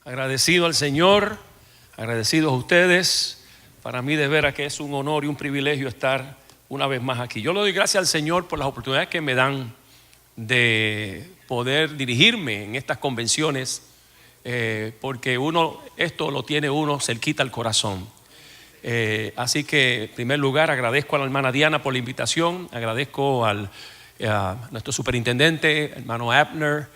Agradecido al Señor, agradecidos a ustedes. Para mí de veras que es un honor y un privilegio estar una vez más aquí. Yo le doy gracias al Señor por las oportunidades que me dan de poder dirigirme en estas convenciones, porque esto lo tiene uno cerquita al corazón. Así que en primer lugar agradezco a la hermana Diana por la invitación, agradezco a nuestro superintendente, hermano Abner,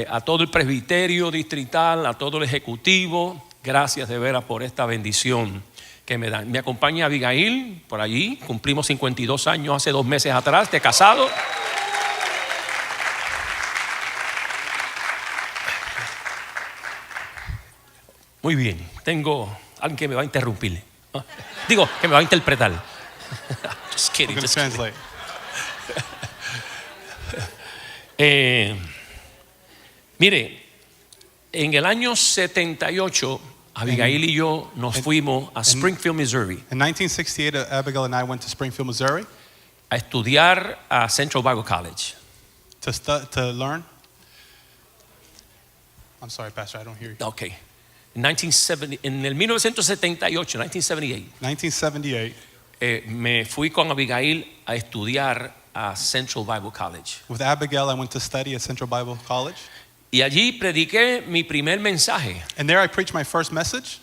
a todo el presbiterio distrital, a todo el ejecutivo. Gracias de veras por esta bendición que me dan. Me acompaña Abigail por allí, cumplimos 52 años hace 2 meses atrás de casado. Muy bien, tengo alguien que me va a interrumpir. Digo, que me va a interpretar. Just kidding, just kidding. Mire, en el año 78, Abigail y yo nos fuimos a Springfield, Missouri. In 1968, Abigail and I went to Springfield, Missouri, A estudiar a Central Bible College. to learn. I'm sorry, Pastor, I don't hear you. Okay. En el 1978, 1978, me fui con Abigail a estudiar a Central Bible College. with Abigail, I went to study at Central Bible College. Y allí prediqué mi primer mensaje, And there I preached my first message.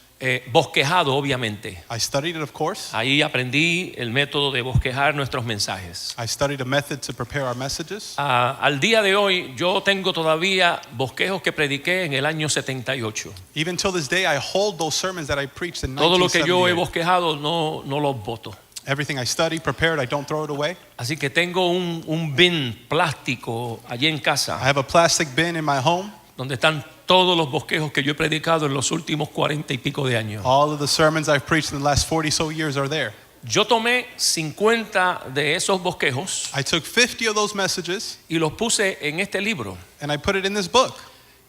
bosquejado obviamente. I studied it, of course. Ahí aprendí el método de bosquejar nuestros mensajes. I studied a method to prepare our messages. Al día de hoy yo tengo todavía bosquejos que prediqué en el año 78. Even till this day, I hold those sermons that I preached in Todo lo que yo he 1978. bosquejado no los boto. Everything I studied, prepared, I don't throw it away. Así que tengo un bin plástico allí en I casa have a plastic bin in my home. donde están todos los bosquejos que yo he predicado en los últimos 40 y pico de años. All of the sermons I've preached in the last 40 so years are there. Yo tomé 50 de esos bosquejos I took 50 of those messages y los puse en este libro. and I put it in this book.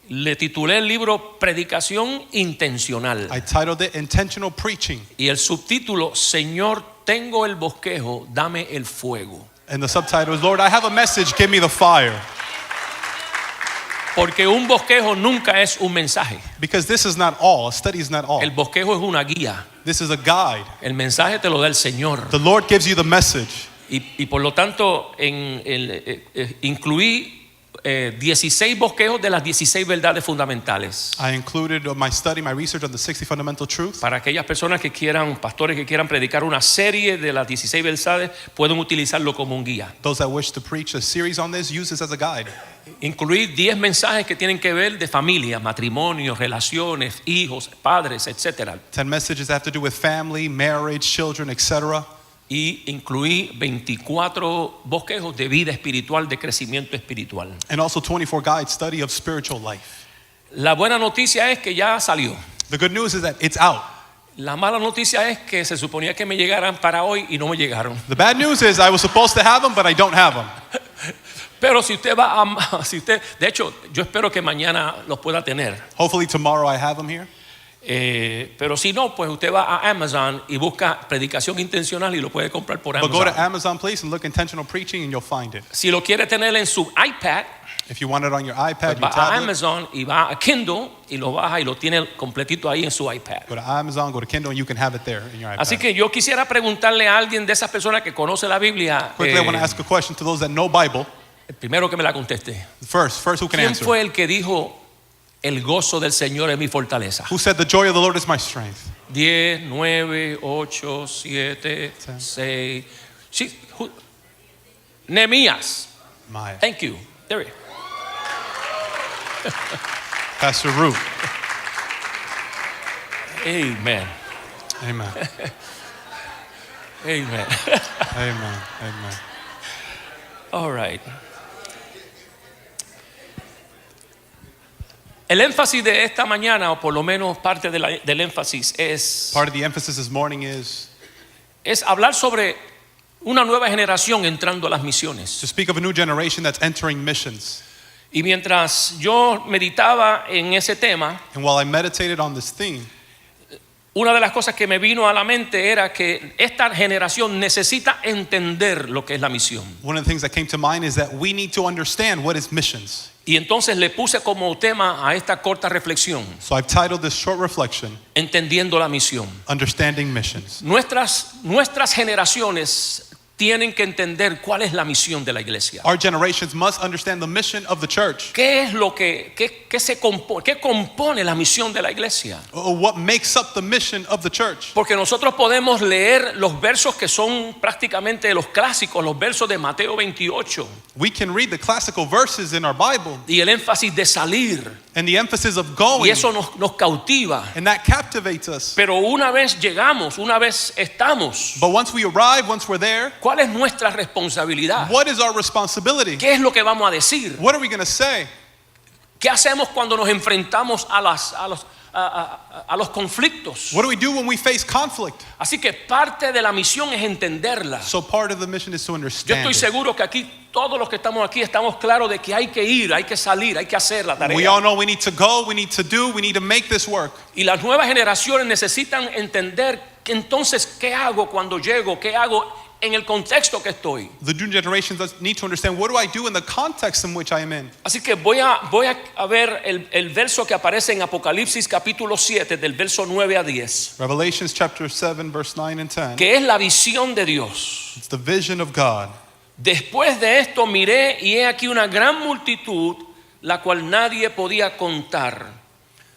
Le titulé el libro Predicación Intencional. I titled it Intentional Preaching. Y el subtítulo, Señor, tengo el bosquejo, dame el fuego. And the subtitle is, Lord, I have a message, give me the fire. Porque un bosquejo nunca es un mensaje. Because this is not all. A study is not all. El bosquejo es una guía. This is a guide. El mensaje te lo da el Señor. The Lord gives you the message. Y por lo tanto incluí 16 bosquejos de las 16 verdades fundamentales. I included my study, my research on the 60 fundamental truths. Para aquellas personas que quieran, pastores que quieran predicar una serie de las 16 verdades, pueden utilizarlo como un guía. Those that wish to preach a series on this, use this as a guide. Incluí 10 mensajes que tienen que ver de familia, matrimonio, relaciones, hijos, padres, etc. 10 messages that have to do with family, marriage, children, etc. Y incluí 24 bosquejos de vida espiritual, de crecimiento espiritual. And also 24 guide study of spiritual life. La buena noticia es que ya salió. The good news is that it's out. La mala noticia es que se suponía que me llegaran para hoy y no me llegaron. The bad news is I was supposed to have them, but I don't have them. Pero si usted de hecho, yo espero que mañana los pueda tener. Hopefully tomorrow I have them here. Pero si no, pues usted va a Amazon y busca predicación intencional y lo puede comprar por But go to Amazon. Amazon, please, and look intentional preaching, and you'll find it. Si lo quiere tener en su iPad, If you want it on your iPad, pues your va a tablet, Amazon y va a Kindle y lo baja y lo tiene completito ahí en su iPad. go to Amazon, go to Kindle, and you can have it there in your iPad. Así que yo quisiera preguntarle a alguien de esas personas que conoce la Biblia, Quickly, I want to ask a question to those that know Bible. el primero que me la conteste. First, who can ¿Quién answer? fue el que dijo, el gozo del Señor es mi fortaleza? Who said the joy of the Lord is my strength? 10, 9, 8, 7, 6. Sí, Nehemías. Maya. Thank you. There we go. Pastor Ruth. Amen. Amen. Amen. Amen. Amen. All right. El énfasis de esta mañana, o por lo menos parte del énfasis, Part of the emphasis this morning is es hablar sobre una nueva generación entrando a las misiones. to speak of a new generation that's entering missions. Y mientras yo meditaba en ese tema, And while I meditated on this theme, una de las cosas que me vino a la mente era que esta generación necesita entender lo que es la misión. One of the things that came to mind is that we need to understand what is missions. Y entonces le puse como tema a esta corta reflexión, So I've titled this short reflection, entendiendo la misión. Understanding Missions. Nuestras generaciones tienen que entender cuál es la misión de la iglesia. Our generations must understand the mission of the church. ¿Qué es lo qué compone la misión de la iglesia? What makes up the mission of the church? Porque nosotros podemos leer los versos que son prácticamente los clásicos, los versos de Mateo 28, We can read the classical verses in our Bible y el énfasis de salir, and the emphasis of going, y eso nos cautiva. and that captivates us. Pero una vez llegamos, una vez estamos, But once we arrive, once we're there, ¿cuál es nuestra responsabilidad? what is our responsibility? ¿Qué es lo que vamos a decir? What are we going to say? ¿Qué hacemos cuando nos enfrentamos a los conflictos? What do we do when we face conflict? Así que parte de la misión es entenderla. So part of the mission is to Yo understand estoy it. seguro que aquí todos los que estamos aquí estamos claros de que hay que ir, hay que salir, hay que hacer la We tarea. all know we need to go, we need to do, we need to make this work. Y las nuevas generaciones necesitan entender que entonces qué hago cuando llego, qué hago en el contexto que estoy. The new generations need to understand, what do I do in the context in which I am in? Así que voy a ver el verso que aparece en Apocalipsis capítulo 7 del verso 9 a 10, Revelations chapter 7 verse 9 and 10. que es la visión de Dios. It's the vision of God. Después de esto miré y he aquí una gran multitud, la cual nadie podía contar,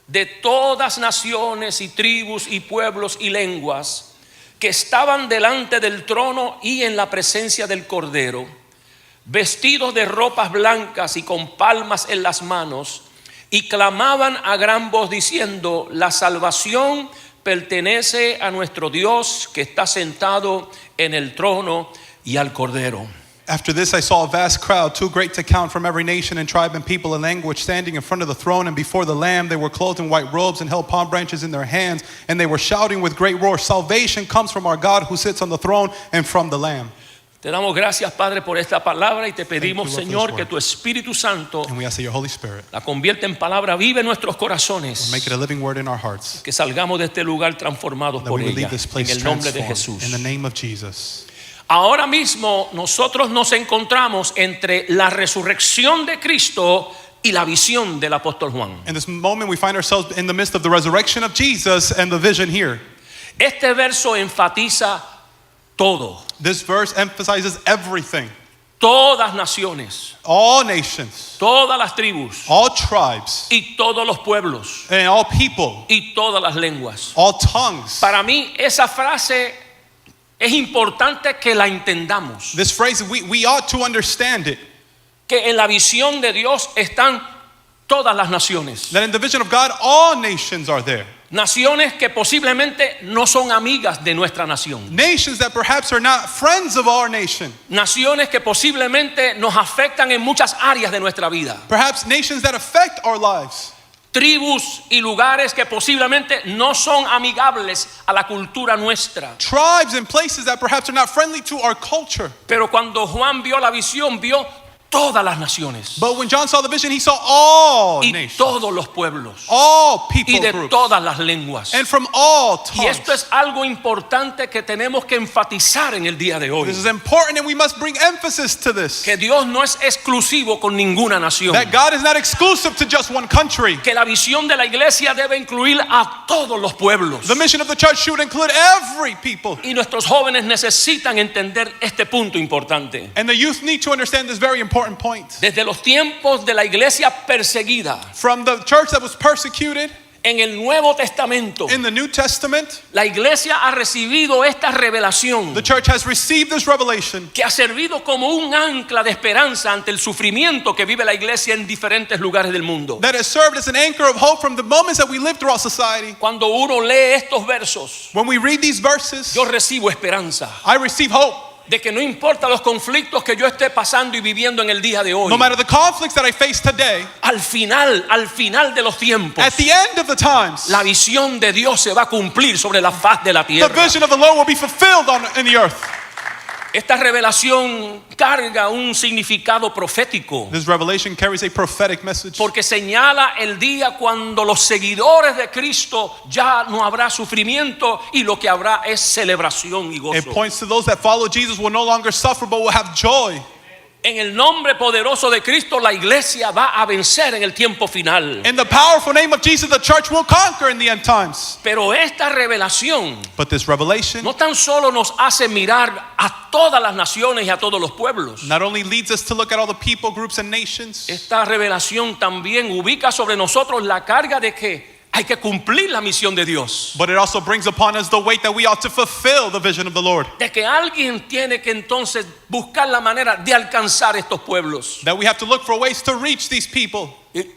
de todas naciones y tribus y pueblos y lenguas, que estaban delante del trono y en la presencia del Cordero, vestidos de ropas blancas y con palmas en las manos, y clamaban a gran voz diciendo: la salvación pertenece a nuestro Dios que está sentado en el trono y al Cordero. After this I saw a vast crowd, too great to count, from every nation and tribe and people and language, standing in front of the throne and before the Lamb. They were clothed in white robes and held palm branches in their hands, and they were shouting with great roar, salvation comes from our God who sits on the throne and from the Lamb. Te damos gracias, Padre, por esta palabra, y te pedimos, Lord, for Señor, this que word. tu Espíritu Santo And we ask that your Holy Spirit la convierta en palabra viva en nuestros corazones, make it a living word in our hearts, que salgamos de este lugar transformados that por we would ella, leave this en place el nombre de transformed Jesús. in the name of Jesus. Ahora mismo nosotros nos encontramos entre la resurrección de Cristo y la visión del apóstol Juan. In this moment we find ourselves in the midst of the resurrection of Jesus and the vision here. Este verso enfatiza todo, This verse emphasizes everything. todas naciones, All nations, todas las tribus all tribes, y todos los pueblos and all people, y todas las lenguas. all tongues. Para mí esa frase es importante que la entendamos, This phrase, we ought to understand it. que en la visión de Dios están todas las naciones. That in the vision of God, all nations are there. Naciones que posiblemente no son amigas de nuestra nación. Nations that perhaps are not friends of our nation. Naciones que posiblemente nos afectan en muchas áreas de nuestra vida. Perhaps nations that affect our lives. Tribus y lugares que posiblemente no son amigables a la cultura nuestra. Tribes and places that perhaps are not friendly to our culture. Pero cuando Juan vio la visión, vio todas las naciones But when John saw the vision, he saw all y nations, todos los pueblos all y people de groups, todas las lenguas. and from all Y esto tongues. es algo importante que tenemos que enfatizar en el día de hoy. This is important, and we must bring emphasis to this. Que Dios no es exclusivo con ninguna nación. That God is not exclusive to just one country. Que la visión de la iglesia debe incluir a todos los pueblos. The mission of the church should include every people. Y nuestros jóvenes necesitan entender este punto importante. And the youth need to understand this very important point. Desde los tiempos de la iglesia perseguida, From the church that was persecuted en el Nuevo Testamento, in the New Testament, la iglesia ha recibido esta revelación the church has received this revelation que ha servido como un ancla de esperanza ante el sufrimiento que vive la iglesia en diferentes lugares del mundo. that has served as an anchor of hope from the moments that we live throughout society. Cuando uno lee estos versos, When we read these verses, yo recibo esperanza I receive hope. de que no importa los conflictos que yo esté pasando y viviendo en el día de hoy, No matter the conflicts that I face today, al final de los tiempos, at the end of the times, la visión de Dios se va a cumplir sobre la faz de la the tierra. vision of the Lord will be fulfilled in the earth. Esta revelación carga un significado profético, This revelation carries a prophetic message porque señala el día cuando los seguidores de Cristo ya no habrá sufrimiento y lo que habrá es celebración y It gozo. points to those that follow Jesus will no longer suffer but will have joy. En el nombre poderoso de Cristo, la iglesia va a vencer en el tiempo final. In the powerful name of Jesus, the church will conquer in the end times. Pero esta revelación But this revelation no tan solo nos hace mirar a todas las naciones y a todos los pueblos. not only leads us to look at all the people, groups, and nations, Esta revelación también ubica sobre nosotros la carga de que hay que cumplir la misión de Dios. but it also brings upon us the weight that we ought to fulfill the vision of the Lord. De que alguien tiene que entonces buscar la manera de alcanzar estos pueblos. That we have to look for ways to reach these people.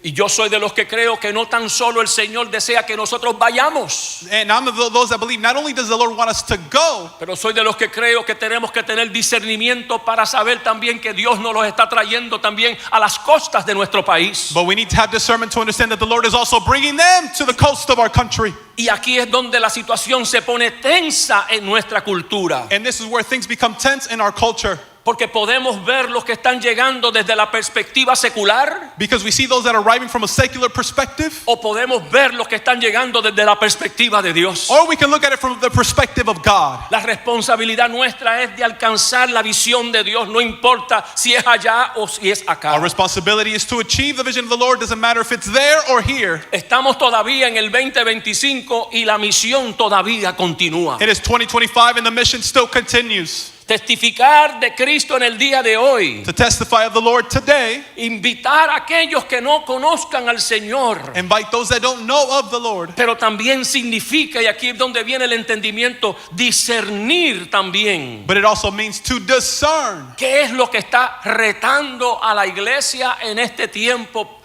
Y yo soy de los que creo que no tan solo el Señor desea que nosotros vayamos, And I'm of those that believe not only does the Lord want us to go, pero soy de los que creo que tenemos que tener discernimiento para saber también que Dios nos los está trayendo también a las costas de nuestro país. but we need to have discernment to understand that the Lord is also bringing them to the coast of our country. Y aquí es donde la situación se pone tensa en nuestra cultura. And this is where things become tense in our culture. Porque podemos ver los que están llegando desde la perspectiva secular, Because we see those that are arriving from a secular perspective, o podemos ver los que están llegando desde la perspectiva de Dios. or we can look at it from the perspective of God. La responsabilidad nuestra es de alcanzar la visión de Dios, no importa si es allá o si es acá. Our responsibility is to achieve the vision of the Lord, doesn't matter if it's there or here. Estamos todavía en el 2025 y la misión todavía continúa. It is 2025 and the mission still continues. Testificar de Cristo en el día de hoy, To testify of the Lord today, invitar a aquellos que no conozcan al Señor. invite those that don't know of the Lord. Pero también significa, y aquí es donde viene el entendimiento, discernir también But it also means to discern qué es lo que está retando a la iglesia en este tiempo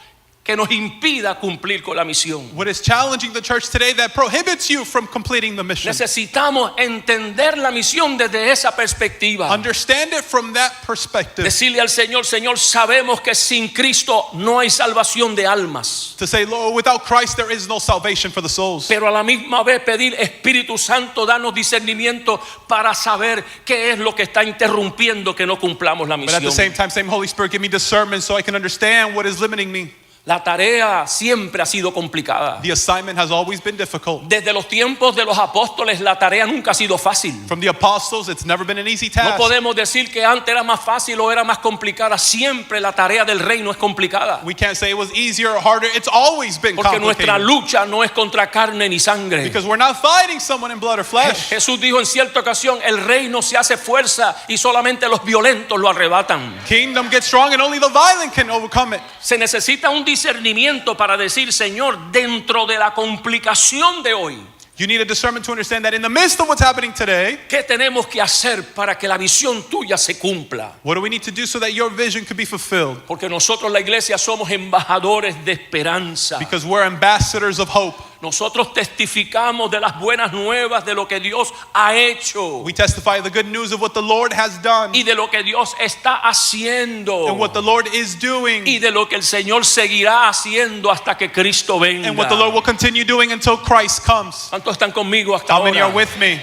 que nos impida cumplir con la misión. what is challenging the church today that prohibits you from completing the mission. Necesitamos entender la misión desde esa perspectiva. Understand it from that perspective. Decirle al Señor, Señor, sabemos que sin Cristo no hay salvación de almas. To say, Lord, without Christ there is no salvation for the souls. Pero a la misma vez pedir, Espíritu Santo, danos discernimiento para saber qué es lo que está interrumpiendo que no cumplamos la But at the misión. same time, same Holy Spirit, give me discernment so I can understand what is limiting me. La tarea siempre ha sido complicada. The assignment has always been difficult. Desde los tiempos de los apóstoles la tarea nunca ha sido fácil. From the apostles, it's never been an easy No task. podemos decir que antes era más fácil o era más complicada. Siempre la tarea del reino es complicada. We can't say it was easier or harder. It's always been Porque nuestra complicated. lucha no es contra carne ni sangre. Because we're not fighting someone in blood or flesh. Jesús dijo en cierta ocasión, el reino se hace fuerza y solamente los violentos lo arrebatan. Kingdom gets strong and only the violent can overcome it. Se necesita un discernimiento para decir, Señor, dentro de la complicación de hoy, You need a discernment to understand that in the midst of what's happening today, ¿qué tenemos que hacer para que la visión tuya se cumpla? what do we need to do so that your vision could be fulfilled? Porque nosotros, la iglesia, somos embajadores de esperanza. Because we're ambassadors of hope. Nosotros testificamos de las buenas nuevas de lo que Dios ha hecho We testify the good news of what the Lord has done y de lo que Dios está haciendo and what the Lord is doing y de lo que el Señor seguirá haciendo hasta que Cristo venga. and what the Lord will continue doing until Christ comes. ¿Cuántos están conmigo hasta How many ahora? are with me?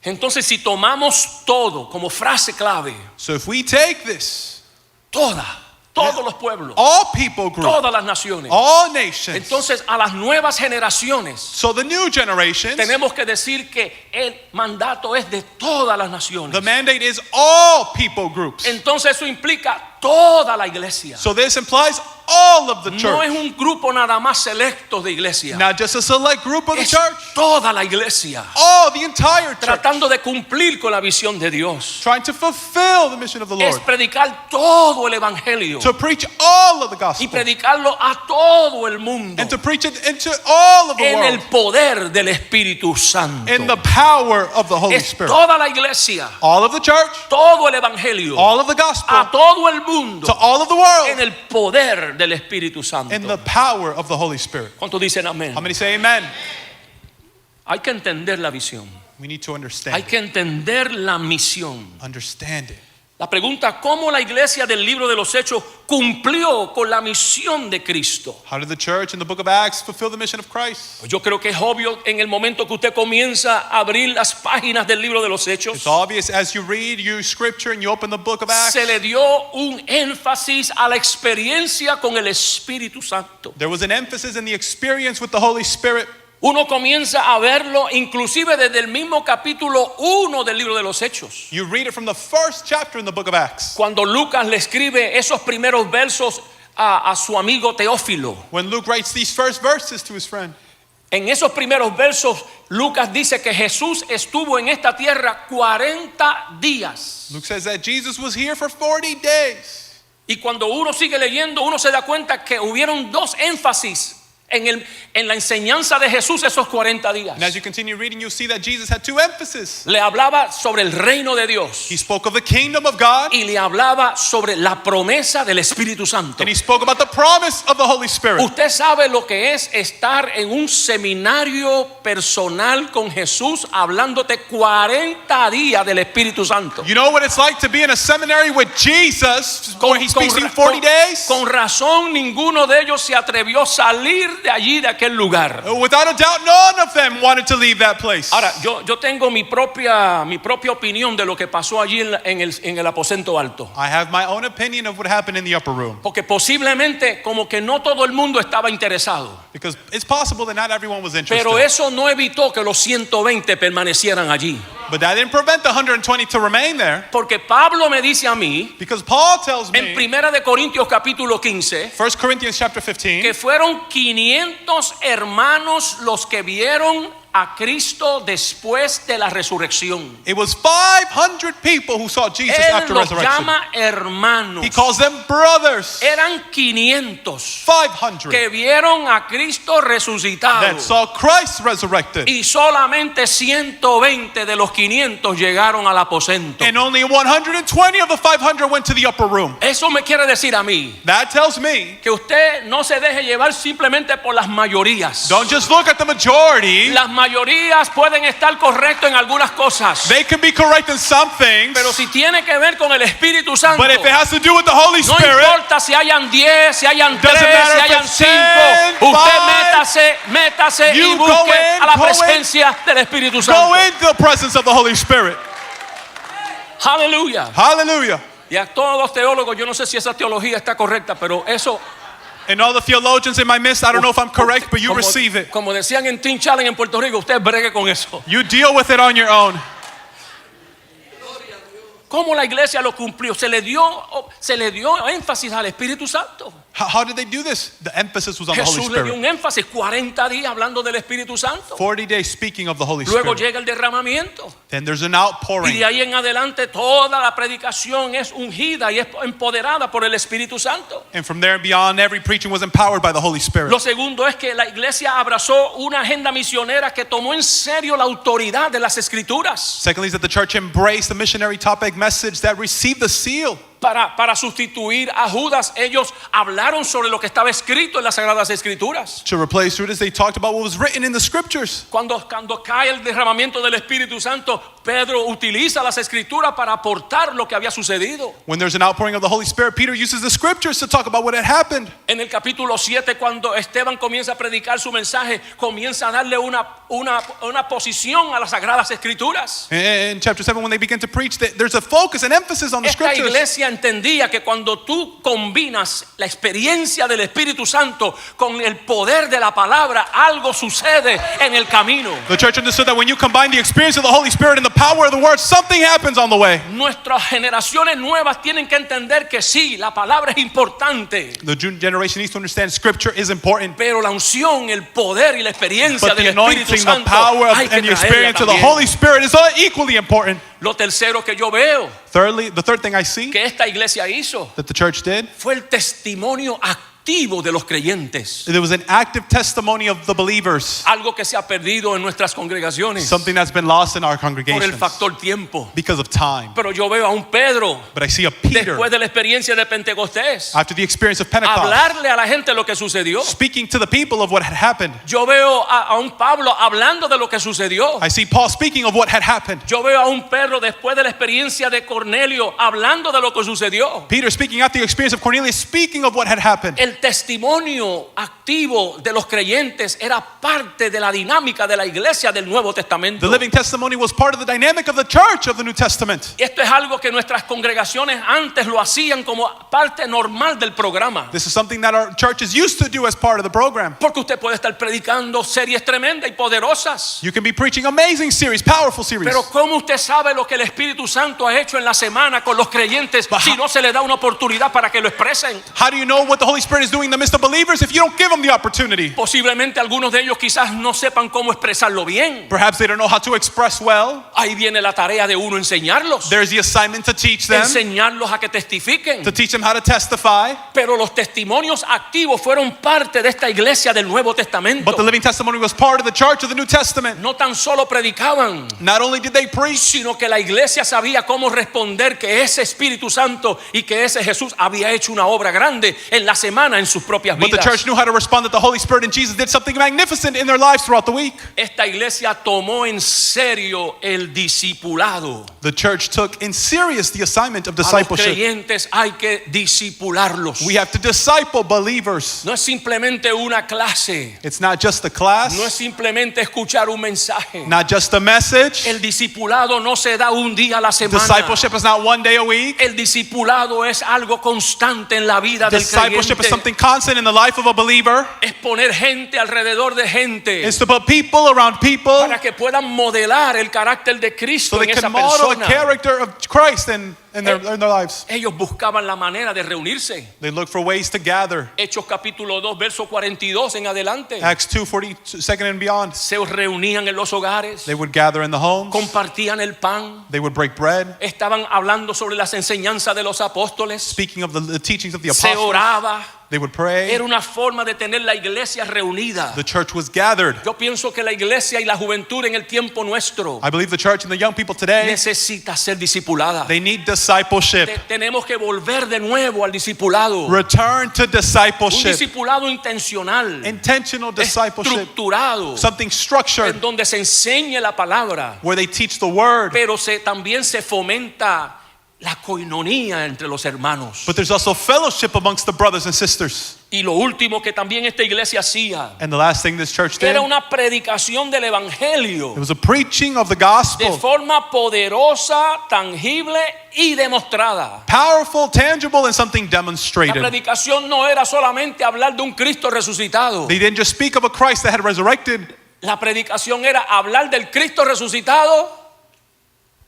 Entonces, si tomamos todo como frase clave, So if we take this, todos los pueblos, all people groups, todas las naciones, all nations, entonces a las nuevas generaciones so the new generations, tenemos que decir que el mandato es de todas las naciones. the mandate is all people groups. Entonces eso implica toda la iglesia. So this implies all of the No church, es un grupo nada más selecto de iglesia. not just a select group of the Es church, toda la iglesia. all the entire church, Tratando de cumplir con la visión de Dios. trying to fulfill the mission of the Es Lord, predicar todo el evangelio to preach all of the y gospel, predicarlo a todo el mundo and to preach it into all of the en el world, poder del Espíritu Santo. in the power of the Holy Es Spirit. toda la iglesia, All of the church, todo el evangelio all of the a gospel, todo el mundo to all of the en world, el poder del Espíritu Santo. in the power of the Holy Spirit. ¿Cuántos dicen amén? How many say amen? Hay que entender la visión. We need to Hay understand it. que entender la misión. Understand it. La pregunta, ¿cómo la iglesia del libro de los Hechos cumplió con la misión de Cristo? How did the church in the book of Acts fulfill the mission of Christ? Pues yo creo que es obvio en el momento que usted comienza a abrir las páginas del libro de los Hechos. It's obvious as you read your scripture and you open the book of Acts. Se le dio un énfasis a la experiencia con el Espíritu Santo. There was an emphasis in the experience with the Holy Spirit. Uno comienza a verlo inclusive desde el mismo capítulo 1 del libro de los Hechos. You read it from the first chapter in the book of Acts. Cuando Lucas le escribe esos primeros versos a su amigo Teófilo. When Luke writes these first verses to his friend. En esos primeros versos, Lucas dice que Jesús estuvo en esta tierra 40 días. Luke says that Jesus was here for 40 days. Y cuando uno sigue leyendo, uno se da cuenta que hubieron dos énfasis en la enseñanza de Jesús esos 40 días. And as you continue reading, you'll see that Jesus had two emphases. Le hablaba sobre el reino de Dios He spoke of the kingdom of God, y le hablaba sobre la promesa del Espíritu Santo. and he spoke about the promise of the Holy Spirit. Usted sabe lo que es estar en un seminario personal con Jesús hablándote 40 días del Espíritu Santo. You know what it's like to be in a seminary with Jesus where he speaks to you 40 days? Con razón ninguno de ellos se atrevió a salir de allí, de aquel lugar. Without a doubt, none of them wanted to leave that place. Ahora, yo tengo mi propia opinión de lo que pasó allí en el aposento alto. I have my own opinion of what happened in the upper room. Porque posiblemente como que no todo el mundo estaba interesado. Because it's possible that not everyone was interested. Pero eso no evitó que los 120 permanecieran allí. But that didn't prevent the 120 to remain there. Porque Pablo me dice a mí, Because Paul tells en me, Primera de Corintios capítulo 15, 1 Corinthians chapter 15, que fueron 500 hermanos los que vieron a Cristo después de la resurrección. it was 500 people who saw Jesus Él after los resurrection. llama hermanos. He calls them brothers. Eran 500 500 que vieron a Cristo resucitado. that saw Christ resurrected. Y solamente 120 de los 500 llegaron al aposento. And only 120 of the 500 went to the upper room. Eso me quiere decir a mí That tells me, que usted no se deje llevar simplemente por las mayorías. don't just look at the majority. Las mayorías pueden estar correctas en algunas cosas, They can be correct in some things, pero si tiene que ver con el Espíritu Santo, but if it has to do with the Holy no Spirit, importa si hayan 10, si hayan 3, Doesn't matter si if hayan it's 5, 10, usted 5, métase y you busque go in, a la go in. presencia del Espíritu go Santo. into the presence of the Holy Spirit. Aleluya. Hallelujah. Y a todos los teólogos, yo no sé si esa teología está correcta, pero eso, And all the theologians in my midst, I don't know if I'm correct, but you como, receive it. como decían en Teen Challenge en Puerto Rico, usted bregue con eso. You deal with it on your own. ¿Cómo la iglesia lo cumplió? Se le dio énfasis al Espíritu Santo. How did they do this? The emphasis was on the Holy Jesús le dio Spirit. un énfasis, 40 días hablando del Espíritu Santo. 40 days speaking of the Holy Luego Spirit. llega el derramamiento. Then there's an Y outpouring. de ahí en adelante toda la predicación es ungida y es empoderada por el Espíritu Santo. And from there and beyond, every preaching was empowered by the Holy Spirit. Lo segundo es que la iglesia abrazó una agenda misionera que tomó en serio la autoridad de las Escrituras Secondly, is that the church embraced the missionary topic message that received the seal. para sustituir a Judas. Ellos hablaron sobre lo que estaba escrito en las Sagradas Escrituras. To replace Judas, they talked about what was written in the scriptures. Cuando cae el derramamiento del Espíritu Santo, Pedro utiliza las Escrituras para aportar lo que había sucedido. When there's an outpouring of the Holy Spirit, Peter uses the scriptures to talk about what had happened. En el capítulo 7, cuando Esteban comienza a predicar su mensaje, comienza a darle una posición a las Sagradas Escrituras. In chapter 7, when they begin to preach, there's a focus and emphasis on the Esta scriptures. iglesia entendía que cuando tú combinas la experiencia del Espíritu Santo con el poder de la palabra, algo sucede en el camino. The church understood that when you combine the experience of the Holy Spirit and the power of the word, something happens on the way. Nuestras generaciones nuevas tienen que entender que sí, la palabra es importante, The generation needs to understand scripture is important, pero la unción, el poder y la experiencia but the del Espíritu anointing, the Santo power hay que and the traerla experience of the también. Holy Spirit is equally important. Lo tercero que yo veo Thirdly, the third thing I see que esta iglesia hizo that the church did fue el testimonio activo activo de los creyentes. There was an active testimony of the believers, Algo que se ha perdido en nuestras congregaciones something that's been lost in our por el congregations factor tiempo. because of time. Pero yo veo a un Pedro, But I see a Peter, después de la experiencia de Pentecostés, after the experience of Pentecost, hablarle a la gente lo que sucedió. speaking to the people of what had happened. Yo veo a un Pablo hablando de lo que sucedió. I see Paul speaking of what had happened. Yo veo a un Pedro después de la experiencia de Cornelio hablando de lo que sucedió. Peter speaking after the experience of Cornelius, speaking of what had happened. El testimonio activo de los creyentes era parte de la dinámica de la iglesia del Nuevo Testamento. The living testimony was part of the dynamic of the church of the New Testament. Esto es algo que nuestras congregaciones antes lo hacían como parte normal del programa. This is something that our churches used to do as part of the program. Porque usted puede estar predicando series tremendas y poderosas. You can be preaching amazing series, powerful series. Pero ¿cómo usted sabe lo que el Espíritu Santo ha hecho en la semana con los creyentes si no se le da una oportunidad para que lo expresen? How do you know what the Holy Spirit is doing in the midst of believers if you don't give them the opportunity? Posiblemente algunos de ellos quizás no sepan cómo expresarlo bien. Perhaps they don't know how to express well. Ahí viene la tarea de uno enseñarlos. There's the assignment to teach them, Enseñarlos a que testifiquen. to teach them how to testify. Pero los testimonios activos fueron parte de esta iglesia del Nuevo Testamento. But the living testimony was part of the church of the New Testament. No tan solo predicaban, Not only did they preach, sino que la iglesia sabía cómo responder que ese Espíritu Santo y que ese Jesús había hecho una obra grande en la semana en sus propias but the vidas. church knew how to respond, that the Holy Spirit and Jesus did something magnificent in their lives throughout the week. Esta iglesia tomó en serio el discipulado. The church took in serious the assignment of A los discipleship. creyentes hay que discipularlos. We have to disciple believers. No es simplemente una clase, It's not just a class, no es simplemente escuchar un mensaje. not just a message. El discipulado no se da un día a la semana. Discipleship is not one day a week. El discipulado es algo constante en la vida del Discipleship is creyente. something constant in the life of a believer. Es poner gente alrededor de gente It's to put people around people para que puedan modelar el carácter de so Cristo they en esa can model the persona. character of Christ in their lives. Ellos buscaban la manera de reunirse. They look for ways to gather. Hechos capítulo 2, verso 42 en adelante. Acts 2:42 and beyond. Se reunían en los hogares, They would gather in the homes. compartían el pan, They would break bread. estaban hablando sobre las enseñanzas de los apóstoles, Speaking of the teachings of the se apostles, oraba. they would pray. Era una forma de tener la iglesia reunida. The church was gathered. Yo pienso que la iglesia y la juventud en el tiempo nuestro I believe the church and the young people today, necesita ser discipulada. they need discipleship. Tenemos que volver de nuevo al discipulado. Return to Un discipleship. discipulado intencional, Intentional discipleship. estructurado, Something structured en donde se enseñe la palabra, where they teach the word. pero también se fomenta la coinonía entre los hermanos. But there's also fellowship amongst the brothers and sisters. Y lo último que también esta iglesia hacía And the last thing this church did, era it una predicación del evangelio was a preaching of the de gospel. forma poderosa, tangible y demostrada. Powerful, tangible, and something La demonstrated. predicación no era solamente hablar de un Cristo resucitado. They didn't just speak of a Christ that had resurrected. La predicación era hablar del Cristo resucitado,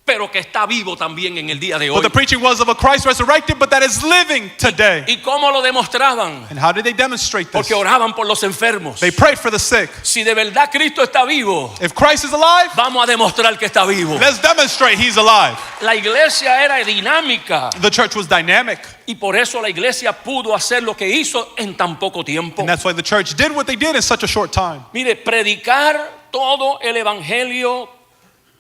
pero que está vivo también en el día de But hoy. the preaching was of a Christ resurrected, but that is living today. ¿Y cómo lo demostraban? And how did they demonstrate this? Porque oraban por los enfermos. They prayed for the sick. Si de verdad Cristo está vivo, If Christ is alive, vamos a demostrar que está vivo. let's demonstrate he's alive. La iglesia era dinámica The church was dynamic, y por eso la iglesia pudo hacer lo que hizo en tan poco tiempo. and that's why the church did what they did in such a short time. Mire, predicar todo el evangelio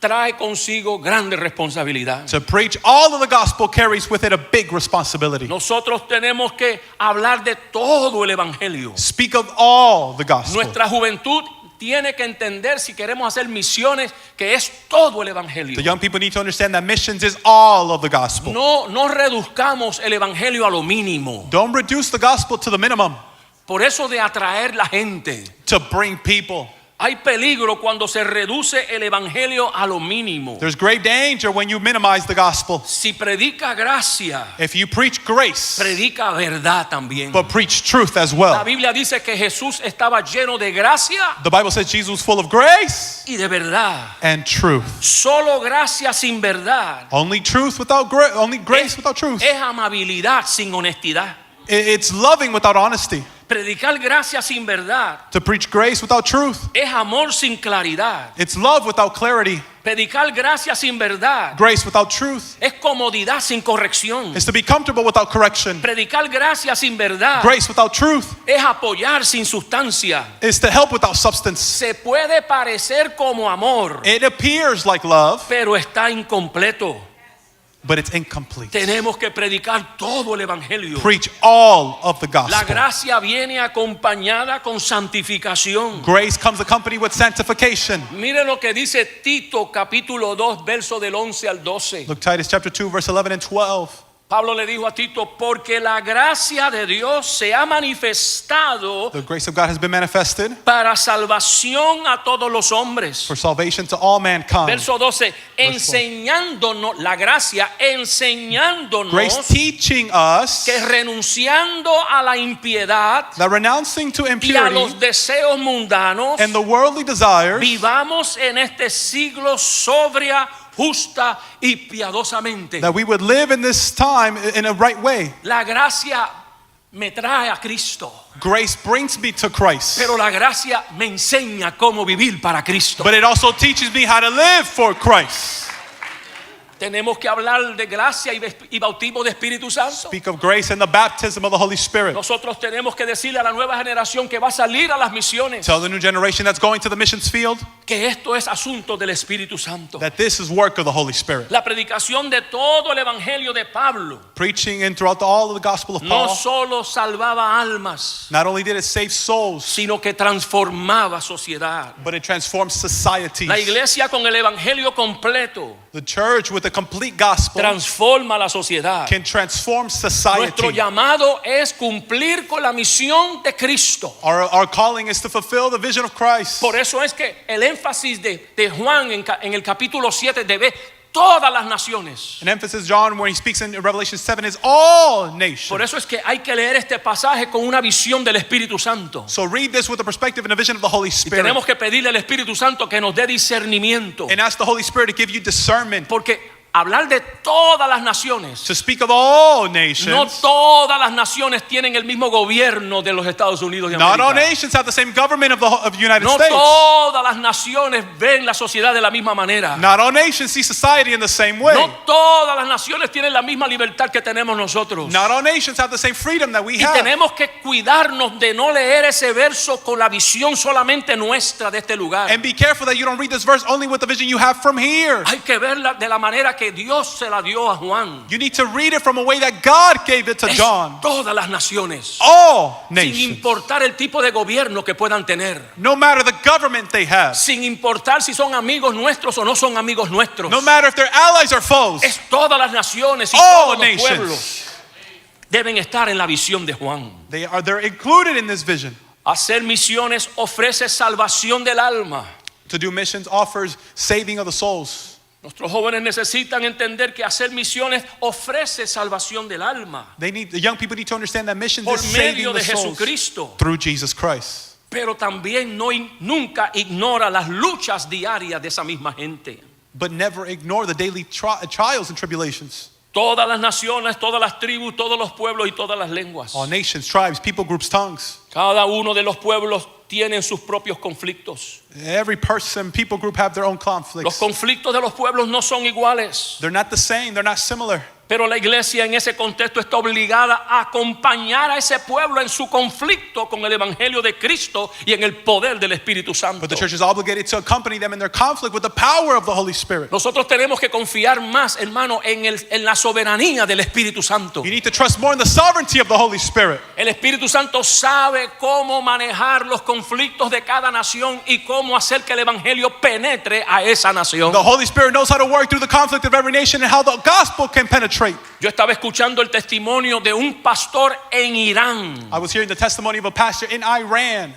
trae consigo grande responsabilidad. To preach all of the gospel carries with it a big responsibility. Nosotros tenemos que hablar de todo el evangelio. Speak of all the gospel. Nuestra juventud tiene que entender, si queremos hacer misiones, que es todo el evangelio. The young people need to understand that missions is all of the gospel. No reduzcamos el evangelio a lo mínimo. Don't reduce the gospel to the minimum. Por eso de atraer la gente. To bring people. Hay peligro cuando se reduce el evangelio a lo mínimo. There's great danger when you minimize the gospel. Si predica gracia, If you preach grace, predica verdad también. but preach truth as La well. Biblia dice que Jesús estaba lleno de gracia The Bible says Jesus was full of grace y de verdad. and truth. Solo gracia sin verdad Only truth without grace, only grace without truth. es amabilidad sin honestidad. It's loving without honesty. Predicar gracia sin verdad To preach grace without truth. es amor sin claridad. It's love without clarity. Predicar gracia sin verdad Grace without truth es comodidad sin corrección. is to be comfortable without correction. Predicar gracia sin verdad Grace without truth es apoyar sin sustancia. is to help without substance. Se puede parecer como amor, It appears like love, pero está incompleto. but it's incomplete. Tenemos que predicar todo el evangelio. Preach all of the La gospel. gracia viene acompañada con santificación. Grace comes accompanied with sanctification. Mire lo que dice Tito capítulo 2 verso del 11 al 12. Look, Titus chapter 2, verse 11 and 12. Pablo le dijo a Tito, porque la gracia de Dios se ha manifestado The grace of God has been manifested para salvación a todos los hombres. for salvation to all mankind. Verso 12, enseñándonos, la gracia enseñándonos Grace teaching us que renunciando a la impiedad that renouncing to y a impurity los deseos mundanos, and the worldly desires, vivamos en este siglo sobria, justa y piadosamente. that we would live in this time in a right way. La gracia me trae a Cristo, Grace brings me to Christ, pero la gracia me enseña cómo vivir para Cristo. but it also teaches me how to live for Christ. Tenemos que hablar de gracia y bautismo de Espíritu Santo. Speak of grace and the baptism of the Holy Spirit. Nosotros tenemos que decirle a la nueva generación que va a salir a las misiones Tell the new generation that's going to the missions field que esto es asunto del Espíritu Santo. that this is work of the Holy Spirit. La predicación de todo el evangelio de Pablo Preaching in throughout all of the gospel of no Paul, solo salvaba almas, not only did it save souls, sino que transformaba sociedad. but it transformed societies. La iglesia con el evangelio completo The church with the complete gospel transforma la sociedad. can transform Nuestro society. llamado es cumplir con la misión de Cristo. Our calling is to fulfill the vision of Christ. Por eso es que el énfasis de Juan en el capítulo 7 de ver todas las naciones. An emphasis, John, where he speaks in Revelation 7, is all nations. Por eso es que hay que leer este pasaje con una visión del Espíritu Santo. So read this with the perspective and a vision of the Holy Y Spirit. tenemos que pedirle al Espíritu Santo que nos dé discernimiento. And ask the Holy Spirit to give you discernment. Porque hablar de todas las naciones, To speak of all no nations. todas las naciones tienen el mismo gobierno de los Estados Unidos de Not all América. nations have the same government of the United No States. todas las naciones ven la sociedad de la misma manera. Not all nations see society in the same way. No todas las naciones tienen la misma libertad que tenemos nosotros. Not all nations have the same freedom that we Y have. tenemos que cuidarnos de no leer ese verso con la visión solamente nuestra de este lugar. And be careful that you don't read this verse only with the vision you have from here. Hay que verla de la manera que Dios se la dio a Juan. You need to read it from a way that God gave it to Es John. todas las naciones, All sin nations. importar el tipo de gobierno que puedan tener, No matter the government they have. sin importar si son amigos nuestros o no son amigos nuestros. No matter if they're allies or foes. Es todas las naciones y All todos los nations. pueblos deben estar en la visión de Juan. They're included in this vision. Hacer misiones ofrece salvación del alma. To do missions offers saving of the souls. Nuestros jóvenes necesitan entender que hacer misiones ofrece salvación del alma The young people need to understand that missions por is saving medio the de souls Jesucristo. through Jesus Christ. Pero también nunca ignora las luchas diarias de esa misma gente. But never ignore the daily trials and tribulations. Todas las naciones, todas las tribus, todos los pueblos y todas las lenguas. All nations, tribes, people groups, tongues. Cada uno de los pueblos tienen sus propios conflictos. Every person, people group have their own Los conflicts. conflictos de los pueblos no son iguales. They're not the same, they're not similar. Pero la iglesia en ese contexto está obligada a acompañar a ese pueblo en su conflicto con el evangelio de Cristo y en el poder del Espíritu Santo. But the church is obligated to accompany them in their conflict with the power of the Holy Spirit. Nosotros tenemos que confiar más, hermano, en la soberanía del Espíritu Santo. You need to trust more in the sovereignty of the Holy Spirit. El Espíritu Santo sabe cómo manejar los conflictos de cada nación y cómo hacer que el evangelio penetre a esa nación. The Holy Spirit knows how to work through the conflict of every nation and how the gospel can penetrate. Yo estaba escuchando el testimonio de un pastor en Irán, I was hearing the testimony of a pastor in Iran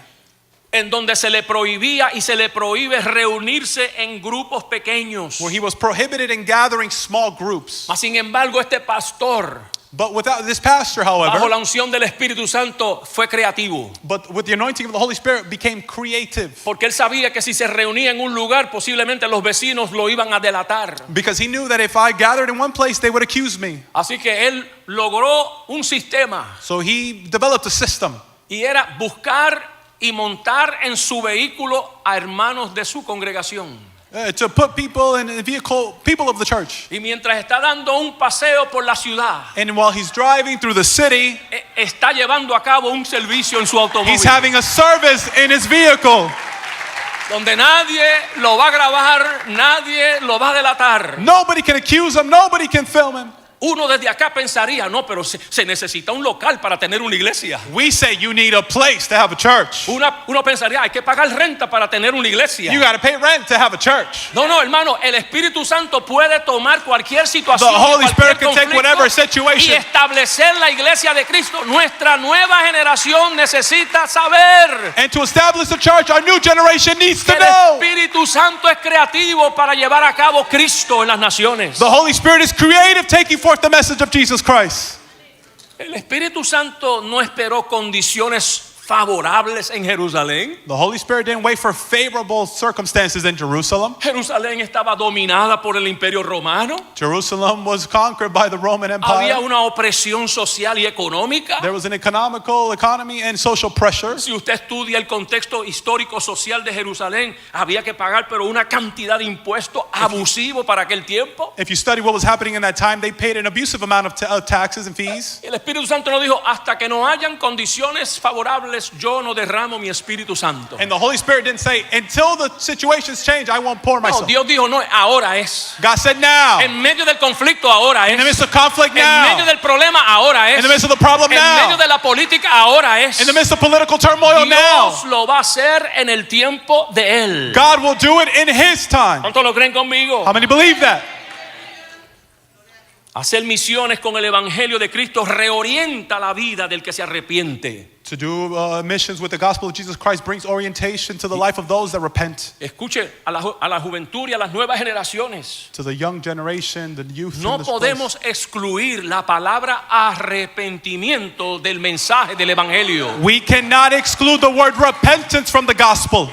en donde se le prohibía y se le prohíbe reunirse en grupos pequeños. where he was prohibited in gathering small groups. Mas, sin embargo, este pastor, But without this pastor, bajo however, la unción del Espíritu Santo, fue creativo. but with the anointing of the Holy Spirit, became creative. Porque él sabía que si se reunía en un lugar, posiblemente los vecinos lo iban a delatar. Because he knew that if I gathered in one place, they would accuse me. Así que él logró un sistema, So he developed a system. y era buscar y montar en su vehículo a hermanos de su congregación. to put people in the vehicle, people of the church. Y mientras está dando un paseo por la ciudad, And while he's driving through the city, está llevando a cabo un servicio en su automóvil. he's having a service in his vehicle. Donde nadie lo va a grabar, nadie lo va a delatar. Nobody can accuse him. Nobody can film him. Uno desde acá pensaría, no, pero se necesita un local para tener una iglesia. We say you need a place to have a church. Uno pensaría, hay que pagar renta para tener una iglesia. You got to pay rent to have a church. No, hermano, el Espíritu Santo puede tomar cualquier situación, The Holy Spirit can take conflicto whatever y situation. establecer la iglesia de Cristo. Nuestra nueva generación necesita saber And to establish the church, our new generation needs que to el know. Espíritu Santo es creativo para llevar a cabo Cristo en las naciones. The Holy Spirit is creative, taking forth the message of Jesus Christ. El Espíritu Santo no esperó condiciones favorables en Jerusalén. The Holy Spirit didn't wait for favorable circumstances in Jerusalem. Jerusalén estaba dominada por el Imperio Romano. Jerusalem was conquered by the Roman Había Empire. una opresión social y económica. There was an economy and social pressure. Si usted estudia el contexto histórico social de Jerusalén, había que pagar pero una cantidad de impuestos abusivo para aquel tiempo. If you study what was happening in that time, they paid an abusive amount of taxes and fees. El Espíritu Santo nos dijo, hasta que no hayan condiciones favorables, yo no derramo mi Espíritu Santo. And the Holy Spirit didn't say, until the situations change, I won't pour No, myself. Dios dijo, no, ahora es. God said, now. En medio del conflicto, ahora In the es. midst of conflict, En medio now. del problema, ahora es. In the midst of the problem, En medio now. de la política, ahora es. In the midst of political turmoil, now. Dios lo va a hacer en el tiempo de Él. God will do it in His time. ¿Cuántos lo creen conmigo? How many believe that? Hacer misiones con el Evangelio de Cristo reorienta la vida del que se arrepiente. To do missions with the gospel of Jesus Christ brings orientation to the life of those that repent. Escuche a la juventud y a las nuevas generaciones. To the young generation, the youth. No in this place. podemos excluir la palabra arrepentimiento del mensaje del Evangelio. We cannot exclude the word repentance from the gospel.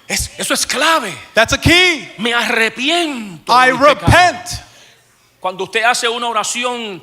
Eso es clave. That's a key. Me arrepiento. I de mis pecados. repent. Cuando usted hace una oración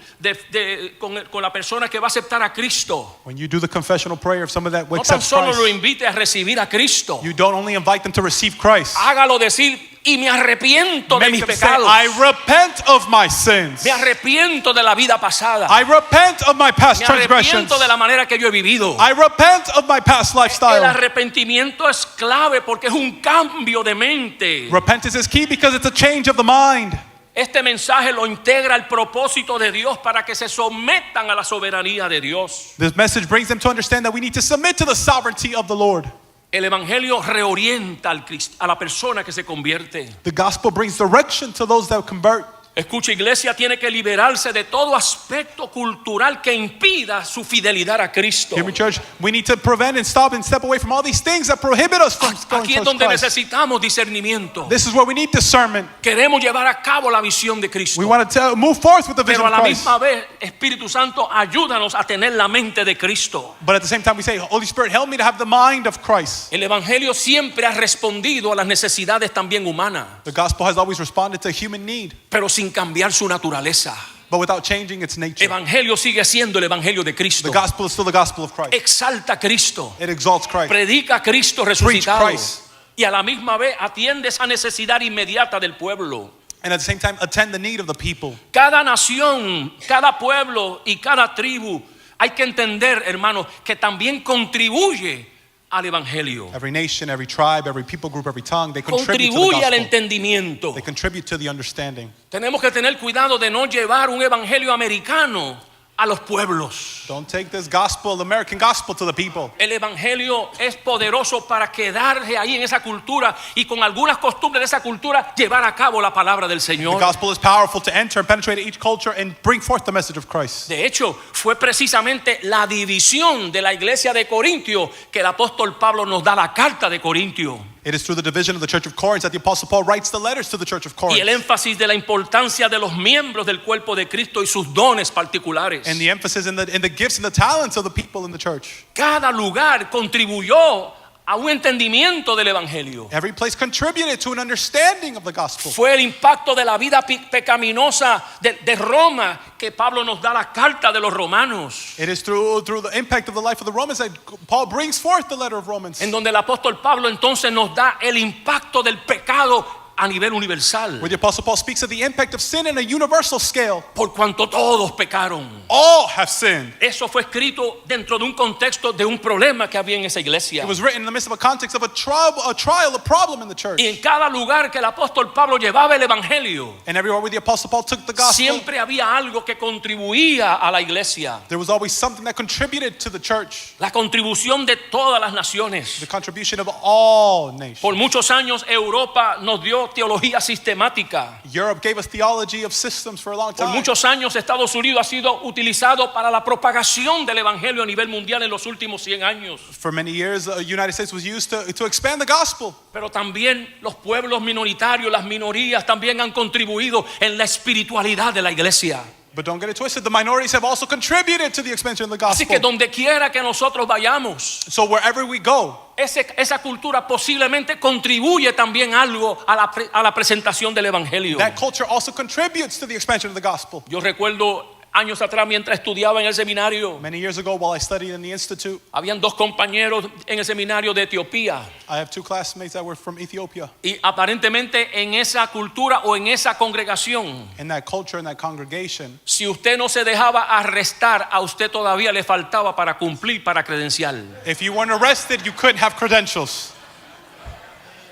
con la persona que va a aceptar a Cristo, When you do the confessional prayer of someone that no tan accepts solo lo Christ, invite a recibir a Cristo, you don't only invite them to receive Christ. hágalo decir, y me arrepiento de Make mis them say, pecados. I repent of my sins. Me arrepiento de la vida pasada. I repent of my past Me transgressions. arrepiento de la manera que yo he vivido. I repent of my past El lifestyle. arrepentimiento es clave porque es un cambio de mente. Repentance is key because it's a change of the mind. Este mensaje lo integra el propósito de Dios para que se sometan a la soberanía de Dios. This message brings them to understand that we need to submit to the sovereignty of the Lord. El evangelio reorienta a la persona que se convierte. The gospel brings direction to those that convert. Escucha, iglesia tiene que liberarse de todo aspecto cultural que impida su fidelidad a Cristo. Hear me, church? We need to prevent and stop and step away from all these things that prohibit us from going Aquí es towards donde Christ. necesitamos discernimiento. This is where we need discernment. Queremos llevar a cabo la visión de Cristo. We want to move forth with the vision Pero a of la Christ. misma vez, Espíritu Santo, ayúdanos a tener la mente de Cristo. But at the same time, we say, Holy Spirit, help me to have the mind of Christ. El evangelio siempre ha respondido a las necesidades también humanas, The gospel has always responded to human need, pero sin cambiar su naturaleza. but without changing its nature. Evangelio sigue siendo el evangelio de Cristo. The gospel is still the gospel of Christ. Exalta a Cristo, It exalts Christ. predica a Cristo resucitado Christ. y a la misma vez atiende esa necesidad inmediata del pueblo. And at the same time, attend the need of the people. Cada nación, cada pueblo y cada tribu, hay que entender, hermanos, que también contribuye al evangelio. Every nation, every tribe, every people group, every tongue, they contribute to the Contribuye al gospel. entendimiento. They contribute to the understanding. Tenemos que tener cuidado de no llevar un evangelio americano a los pueblos. Don't take this gospel, the American gospel, to the people. El evangelio es poderoso para quedarse ahí en esa cultura y con algunas costumbres de esa cultura llevar a cabo la palabra del The Señor. gospel is powerful to enter and penetrate each culture and bring forth the message of Christ. De hecho, fue precisamente la división de la iglesia de Corintio que el apóstol Pablo nos da la carta de Corintio. It is through the division of the church of Corinth that the apostle Paul writes the letters to the church of Y el Corinth. énfasis de la importancia de los miembros del cuerpo de Cristo y sus dones particulares. And the emphasis in the gifts and the talents of the people in the church. Cada lugar contribuyó a un entendimiento del evangelio. Every place contributed to an understanding of the gospel. Fue el impacto de la vida pecaminosa de Roma que Pablo nos da la carta de los romanos, It is through the impact of the life of the Romans that Paul brings forth the letter of Romans. en donde el apóstol Pablo entonces nos da el impacto del pecado pecado a nivel universal. where the Apostle Paul speaks of the impact of sin in a universal scale. Por cuanto todos pecaron. All have sinned. Eso fue escrito dentro de un contexto de un problema que había en esa iglesia. It was written in the midst of a context of a trial, a problem in the church. Y en cada lugar que el apóstol Pablo llevaba el evangelio, And everywhere where the Apostle Paul took the gospel, siempre había algo que contribuía a la iglesia. there was always something that contributed to the church. La contribución de todas las naciones. The contribution of all nations. Por muchos años Europa nos dio teología sistemática. Europe gave us theology of systems for a long Por time. muchos años Estados Unidos ha sido utilizado para la propagación del evangelio a nivel mundial en los últimos 100 años. For many years, the United States was used to expand the gospel. Pero también los pueblos minoritarios, las minorías también han contribuido en la espiritualidad de la iglesia. But don't get it twisted, the minorities have also contributed to the expansion of the Así que gospel. donde quiera que nosotros vayamos, So wherever we go, esa cultura posiblemente contribuye también algo a la presentación del evangelio. that culture also contributes to the expansion of the gospel. Yo recuerdo años atrás mientras estudiaba en el seminario, Many years ago, while I studied in the institute, habían dos compañeros en el seminario de Etiopía. I have two classmates that were from Ethiopia. Y aparentemente en esa cultura o en esa congregación, In that culture, in that congregation, si usted no se dejaba arrestar, a usted todavía le faltaba para cumplir, para credencial. if you weren't arrested, you couldn't have credentials.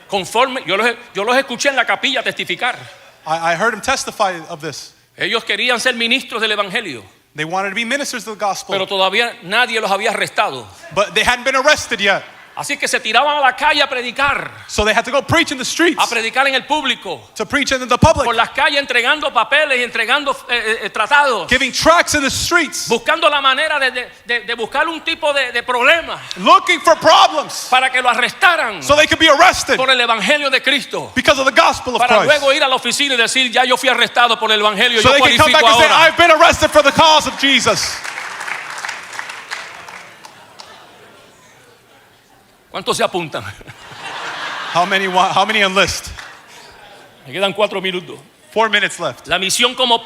Conforme, yo los escuché en la capilla testificar. I heard him testify of this. Ellos querían ser ministros del evangelio, They wanted to be ministers of the gospel, pero todavía nadie los había arrestado. but they hadn't been arrested yet. Así que se tiraban a la calle a predicar So they had to go preach in the streets, en el público, to preach in the public, por las calles entregando papeles y entregando tratados, giving tracts in the streets, buscando la manera de buscar un tipo de problema looking for problems para que lo arrestaran so they could be arrested por el evangelio de Cristo, because of the gospel of para Christ. luego ir a la oficina y decir, ya yo fui arrestado por el evangelio, So yo they can come cualifico back and say, ahora. I've been arrested for the cause of Jesus. ¿Cuántos se apuntan? How many enlist? Me quedan 4 minutos. 4 minutes left. La misión como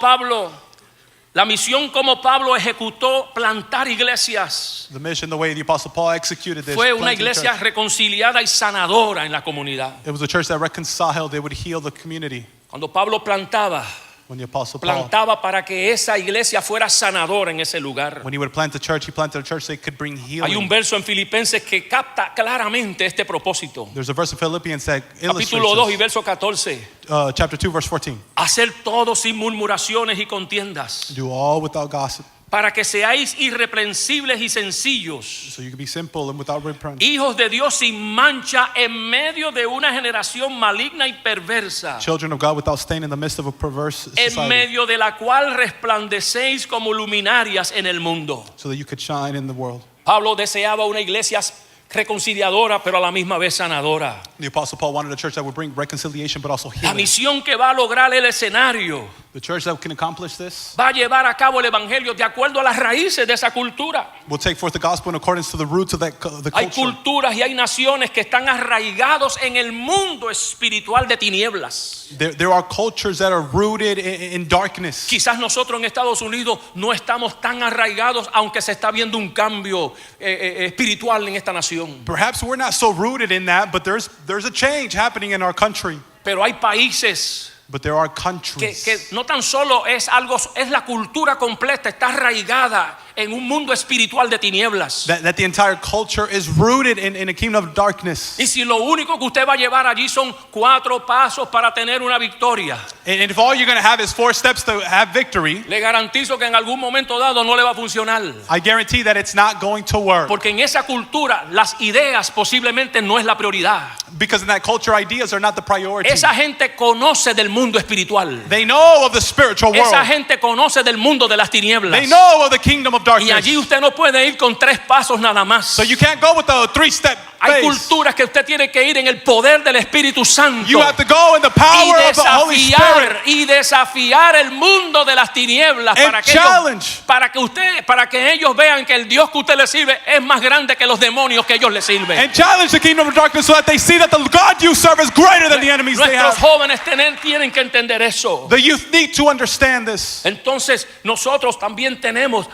Pablo ejecutó plantar iglesias. The mission, the way the Apostle Paul executed this, Fue una planting iglesia church. reconciliada y sanadora en la comunidad. It was a church that reconciled, they would heal the community. Cuando Pablo plantaba When the Apostle Paul, para que esa iglesia fuera sanadora en ese lugar. when he would plant a church, he planted a church that could bring Hay un healing. verso en Filipenses que capta claramente este propósito. There's a verse in Philippians that Capítulo 2 y illustrates verso 14. this. Chapter 2, verse 14. Hacer todo sin murmuraciones y contiendas, Do all without gossip, para que seáis irreprensibles y sencillos, so you can be simple and without reproach. hijos de Dios sin mancha en medio de una generación maligna y perversa, Children of God without stain in the midst of a perverse en society, medio de la cual resplandecéis como luminarias en el mundo. so that you could shine in the world. Pablo deseaba una iglesia reconciliadora, pero a la misma vez sanadora. The Apostle Paul wanted a church that would bring reconciliation but also La healing. misión que va a lograr el escenario The church that can accomplish this va a llevar a cabo el evangelio de acuerdo a las raíces de esa cultura. will take forth the gospel in accordance to the roots of the Hay culture. culturas y hay naciones que están arraigados en el mundo espiritual de tinieblas. There are cultures that are rooted in darkness. Quizás nosotros en Estados Unidos no estamos tan arraigados, aunque se está viendo un cambio espiritual en esta nación. Perhaps we're not so rooted in that, but there's a change happening in our country. Pero hay países But there are que countries no tan solo es algo, es la cultura completa, está arraigada en un mundo espiritual de tinieblas. that the entire culture is rooted in a kingdom of darkness. Y si lo único que usted va a llevar allí son 4 pasos para tener una victoria, And if all you're going to have is 4 steps to have victory, le garantizo que en algún momento dado no le va a funcionar. I guarantee that it's not going to work. Porque en esa cultura las ideas posiblemente no es la prioridad. Because in that culture, ideas are not the priority. Esa gente conoce del mundo espiritual. They know of the spiritual Esa world. gente conoce del mundo de las tinieblas. They know of the kingdom of Y allí darkness. usted no puede ir con 3 pasos nada más. So you can't go with the 3-step Hay phase. culturas que usted tiene que ir en el poder del Espíritu Santo You have to go in the power of the Holy Spirit. y desafiar el mundo de las tinieblas And challenge. para que ellos vean que el Dios que usted le sirve es más grande que los demonios que ellos le sirven. And challenge the kingdom of darkness so that they see that the God you serve is greater than the enemies they Nuestros have. jóvenes tienen que entender eso. The youth need to understand this. Entonces nosotros también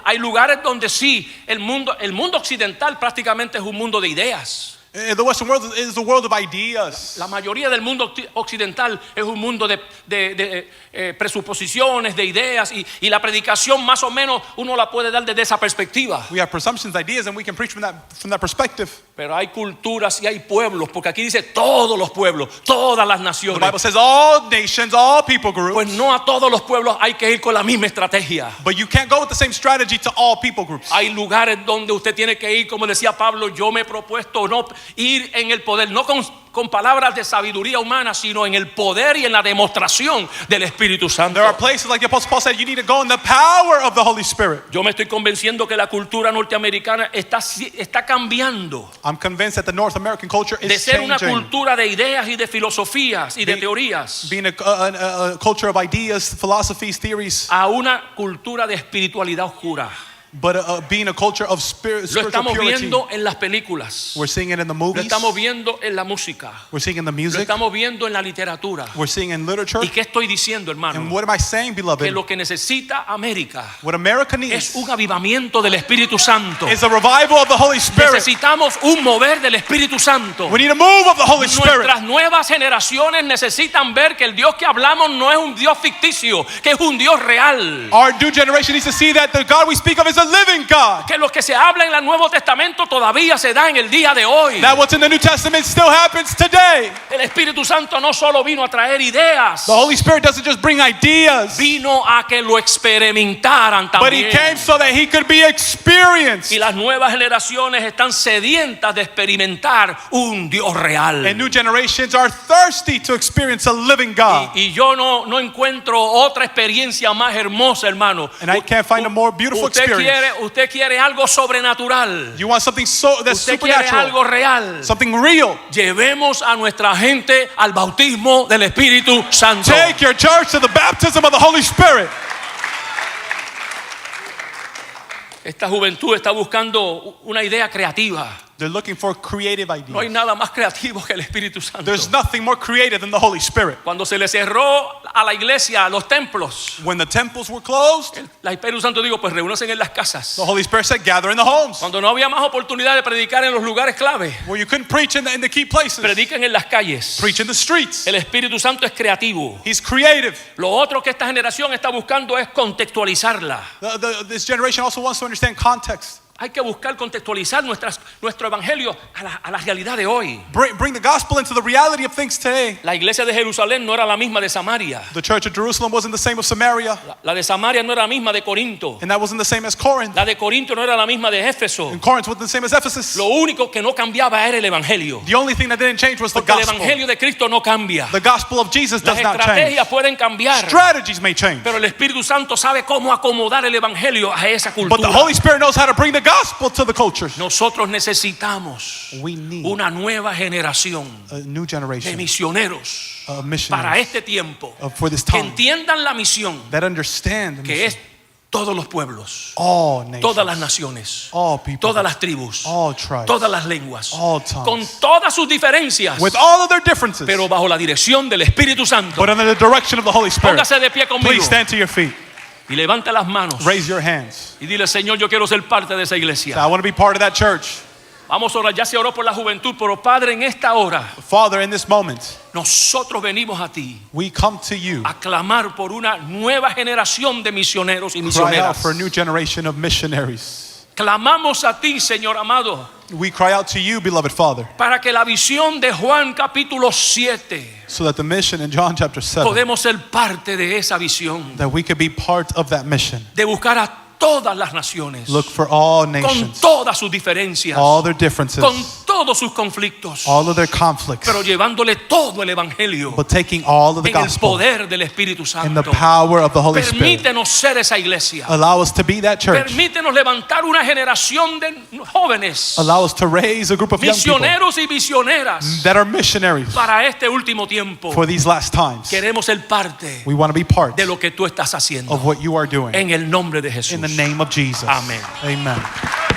hay lugares donde sí, el mundo occidental prácticamente es un mundo de ideas. The Western world is the world of ideas. La mayoría del mundo occidental es un mundo de presuposiciones, de ideas, y la predicación más o menos uno la puede dar desde esa perspectiva. We have presumptions, ideas, and we can preach from that perspective. Pero hay culturas y hay pueblos, porque aquí dice todos los pueblos, todas las The naciones. Bible says all nations, all people groups. Pues no a todos los pueblos hay que ir con la misma estrategia. But you can't go with the same strategy to all people groups. Hay lugares donde usted tiene que ir, como decía Pablo, yo me he propuesto no ir en el poder, no con palabras de sabiduría humana, sino en el poder y en la demostración del Espíritu Santo. There are places, like the Apostle Paul said, you need to go in the power of the Holy Spirit. Yo me estoy convenciendo que la cultura norteamericana está cambiando I'm convinced that the North American culture de is ser una changing. cultura de ideas y de filosofías y de teorías Being a culture of ideas, philosophies, theories, a una cultura de espiritualidad oscura. but being a culture of Lo spiritual estamos purity. viendo en las películas, We're seeing it in the lo movies. estamos viendo en la música, We're seeing it in the lo music. estamos viendo en la literatura. We're seeing it in literature. ¿Y qué estoy diciendo, And hermano? what am I saying, Que beloved? lo que necesita América What America es needs un avivamiento del Espíritu Santo. is a revival of the Holy Spirit. Necesitamos un mover del Espíritu Santo. We need a move of the Holy Spirit. Nuestras nuevas generaciones necesitan ver que el Dios que hablamos no es un Dios ficticio, que es un Dios real. Our new generation needs to see that the God we speak of is a living God. Que lo que se habla en el Nuevo Testamento todavía se da en el día de hoy. That what's in the New Testament still happens today. El Espíritu Santo no solo vino a traer ideas, The Holy Spirit doesn't just bring ideas, vino a que lo experimentaran but He también. came so that He could be experienced. Y las nuevas generaciones están sedientas de experimentar un Dios real. And new generations are thirsty to experience a living God. Y yo no encuentro otra experiencia más hermosa, hermano. And I can't find a more beautiful experience. Usted quiere algo sobrenatural. You want something that's Usted quiere algo supernatural, real. something real. Llevemos a nuestra gente al bautismo del Espíritu Santo. Take your church to the baptism of the Holy Spirit. Esta juventud está buscando una idea creativa. They're looking for creative No hay ideas. nada más creativo que el Espíritu Santo. There's nothing more creative than the Holy Spirit. Cuando se le cerró a la iglesia, a los templos, When the temples were closed, el Espíritu Santo dijo, pues reúnanse en las casas. the Holy Spirit said, gather in the homes. Cuando no había más oportunidad de predicar en los lugares clave, Where you couldn't preach in the key places. prediquen en las calles. Preach in the streets. El Espíritu Santo es creativo. He's creative. Lo otro que esta generación está buscando es contextualizarla. This generation also wants to understand context. Hay que buscar contextualizar nuestro evangelio a la realidad de hoy. Bring the gospel into the reality of things today. La iglesia de Jerusalén no era la misma de Samaria. The church of Jerusalem wasn't the same as Samaria, La de Samaria no era la misma de Corinto. and that wasn't the same as Corinth. La de Corinto no era la misma de Éfeso. And Corinth wasn't the same as Ephesus. Lo único que no cambiaba era el evangelio. The only thing that didn't change was the Porque el gospel. evangelio de Cristo no cambia. The gospel of Jesus Las does not change. estrategias pueden cambiar, Strategies may change, pero el Espíritu Santo sabe cómo acomodar el evangelio a esa but the cultura. Holy Spirit knows how to bring the gospel to the cultures. Nosotros necesitamos We need una nueva generación a new de generation misioneros of para missionaries este tiempo for this que time entiendan la misión that understand the que mission. es todos los pueblos, All nations, todas las naciones, all people, todas las tribus, all tribes, todas las lenguas, all tongues, con todas sus diferencias, with all of their differences, pero bajo la dirección del Espíritu Santo. but under the direction of the Holy Spirit. Póngase de pie conmigo Please stand to your feet. y levante las manos Raise your hands. y dile, Señor, yo quiero ser parte de esa I iglesia. want to be part of that church. Vamos a orar, ya se oró por la juventud, pero Padre, en esta hora Father, in this moment, nosotros venimos a ti we come to you, a clamar por una nueva generación de misioneros y cry out misioneras. for a new generation of missionaries. Clamamos a ti, Señor amado, We cry out to you, beloved Father, para que la visión de Juan capítulo 7 so that the mission in John chapter 7, podemos ser parte de esa visión, that we could be part of that mission. de buscar a todas las naciones, Look for all con nations, todas sus diferencias, all their differences, con todos sus conflictos, all of their conflicts, pero llevándole todo el evangelio but taking all of the en el gospel poder del Espíritu in the Santo. power of the Holy Spirit. Permítenos ser esa iglesia. Allow us to be that church. Permítenos levantar una generación de jóvenes, Allow us to raise a group of young people misioneros y misioneras that are missionaries para este último tiempo. for these last times. Queremos ser parte We want to be part de lo que tú estás haciendo of what you are doing en el nombre de Jesús. in the name of Jesus. Amén. Amen.